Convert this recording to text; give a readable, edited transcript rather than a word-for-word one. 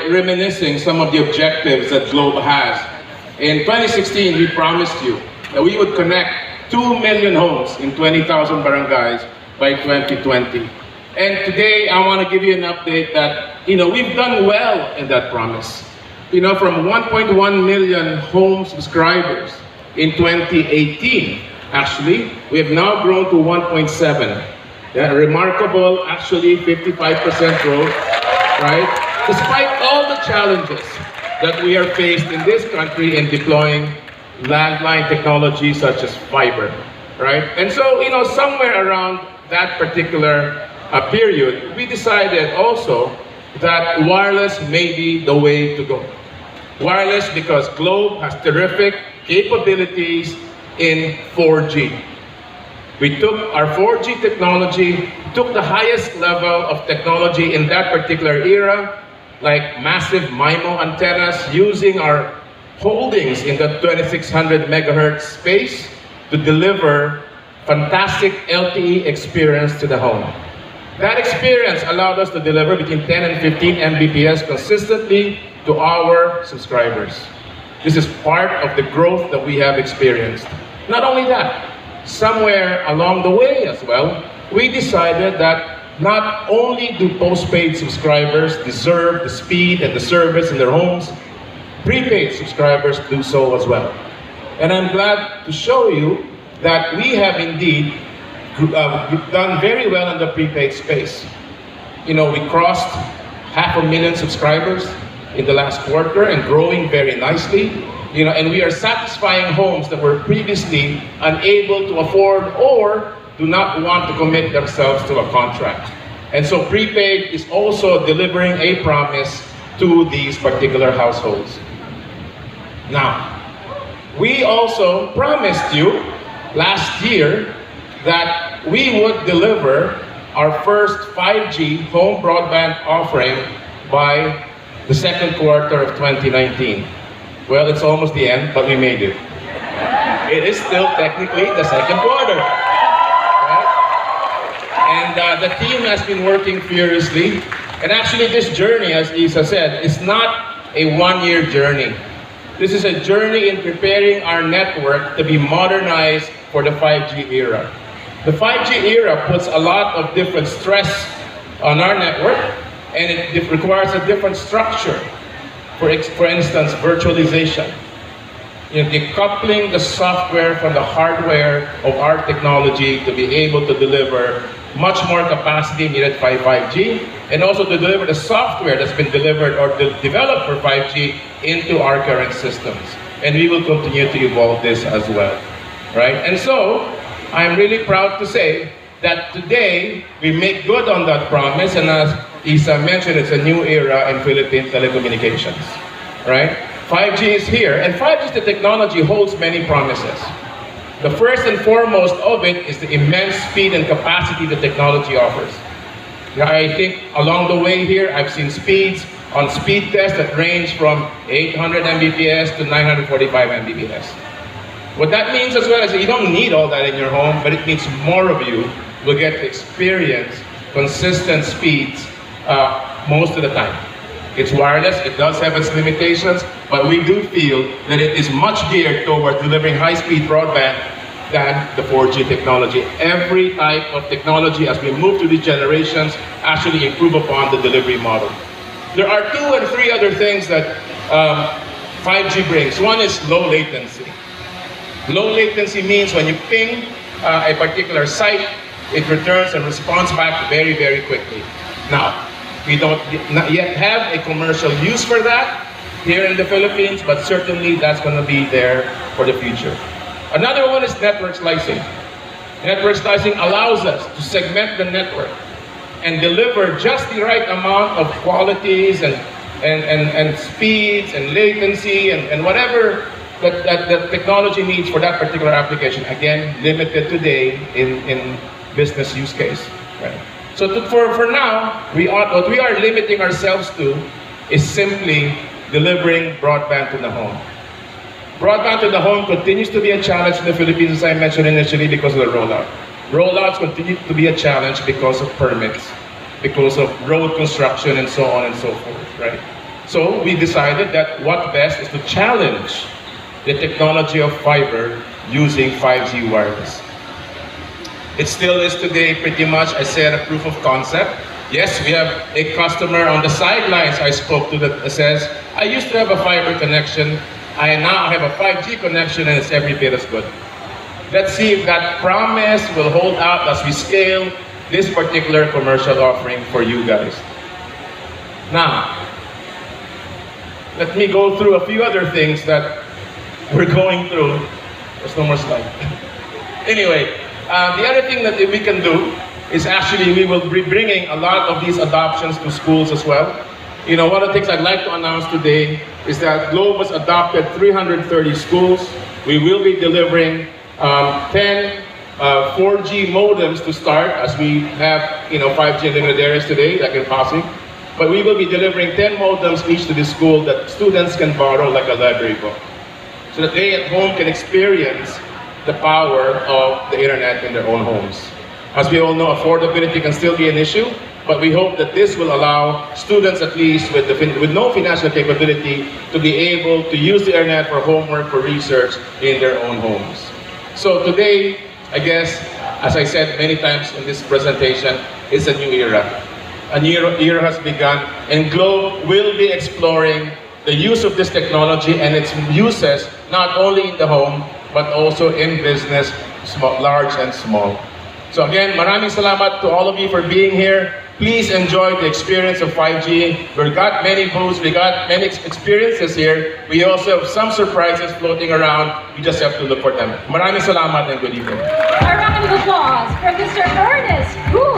by reminiscing some of the objectives that Globe has. In 2016, we promised you that we would connect 2 million homes in 20,000 barangays by 2020. And today, I want to give you an update that, we've done well in that promise. From 1.1 million home subscribers in 2018, actually, we have now grown to 1.7. Yeah, remarkable, actually, 55% growth, right? Despite all the challenges that we are faced in this country in deploying landline technology such as fiber, right? And so, somewhere around that particular period, we decided also that wireless may be the way to go. Wireless because Globe has terrific capabilities in 4G. We took our 4G technology, took the highest level of technology in that particular era, like massive MIMO antennas, using our holdings in the 2600 megahertz space to deliver fantastic LTE experience to the home. That experience allowed us to deliver between 10 and 15 Mbps consistently to our subscribers. This is part of the growth that we have experienced. Not only that, somewhere along the way as well, we decided that not only do postpaid subscribers deserve the speed and the service in their homes, prepaid subscribers do so as well. And I'm glad to show you that we have indeed done very well in the prepaid space. We crossed 500,000 subscribers in the last quarter and growing very nicely. And we are satisfying homes that were previously unable to afford or do not want to commit themselves to a contract. And so prepaid is also delivering a promise to these particular households. Now, we also promised you last year that we would deliver our first 5G home broadband offering by the second quarter of 2019. Well, it's almost the end, but we made it. It is still technically the second quarter. Right? And the team has been working furiously. And actually this journey, as Isa said, is not a one-year journey. This is a journey in preparing our network to be modernized for the 5G era. The 5G era puts a lot of different stress on our network, and it requires a different structure. For instance, virtualization. Decoupling the software from the hardware of our technology to be able to deliver much more capacity needed by 5G, and also to deliver the software that's been delivered or developed for 5G into our current systems. And we will continue to evolve this as well, right? And so, I'm really proud to say that today we make good on that promise, and as Isa mentioned, it's a new era in Philippine telecommunications, right? 5G is here, and 5G, the technology, holds many promises. The first and foremost of it is the immense speed and capacity the technology offers. I think along the way here, I've seen speeds on speed tests that range from 800 Mbps to 945 Mbps. What that means as well is that you don't need all that in your home, but it means more of you will get to experience consistent speeds most of the time. It's wireless, it does have its limitations, but we do feel that it is much geared towards delivering high-speed broadband than the 4G technology. Every type of technology, as we move through these generations, actually improve upon the delivery model. There are 2 and 3 other things that 5G brings. One is low latency. Low latency means when you ping a particular site, it returns and responds back very, very quickly. Now, we don't not yet have a commercial use for that here in the Philippines, but certainly that's going to be there for the future. Another one is network slicing. Network slicing allows us to segment the network and deliver just the right amount of qualities and speeds and latency and whatever that the technology needs for that particular application. Again, limited today in business use case. Right? So for now, what we are limiting ourselves to is simply delivering broadband to the home. Broadband to the home continues to be a challenge in the Philippines, as I mentioned initially, because of the rollout. Rollouts continue to be a challenge because of permits, because of road construction, and so on and so forth, right? So we decided that what best is to challenge the technology of fiber using 5G wireless. It still is today pretty much, I said, a proof of concept. Yes, we have a customer on the sidelines I spoke to that says, I used to have a fiber connection, I now have a 5G connection and it's every bit as good. Let's see if that promise will hold out as we scale this particular commercial offering for you guys. Now, let me go through a few other things that we're going through. There's no more slide. Anyway, the other thing that we can do is actually we will be bringing a lot of these adoptions to schools as well. You know, one of the things I'd like to announce today is that Globe has adopted 330 schools. We will be delivering 10 4G modems to start, as we have 5G in limited areas today, like in Pasig. But we will be delivering 10 modems each to the school that students can borrow like a library book, so that they at home can experience the power of the internet in their own homes. As we all know, affordability can still be an issue, but we hope that this will allow students, at least with no financial capability, to be able to use the internet for homework, for research in their own homes. So today, I guess, as I said many times in this presentation, it's a new era. A new era has begun, and Globe will be exploring the use of this technology and its uses not only in the home, but also in business, large and small. So again, maraming salamat to all of you for being here. Please enjoy the experience of 5G. We've got many booths, we got many experiences here. We also have some surprises floating around. You just have to look for them. Maraming salamat and good evening. A round of applause for Mr. Ernest Gu.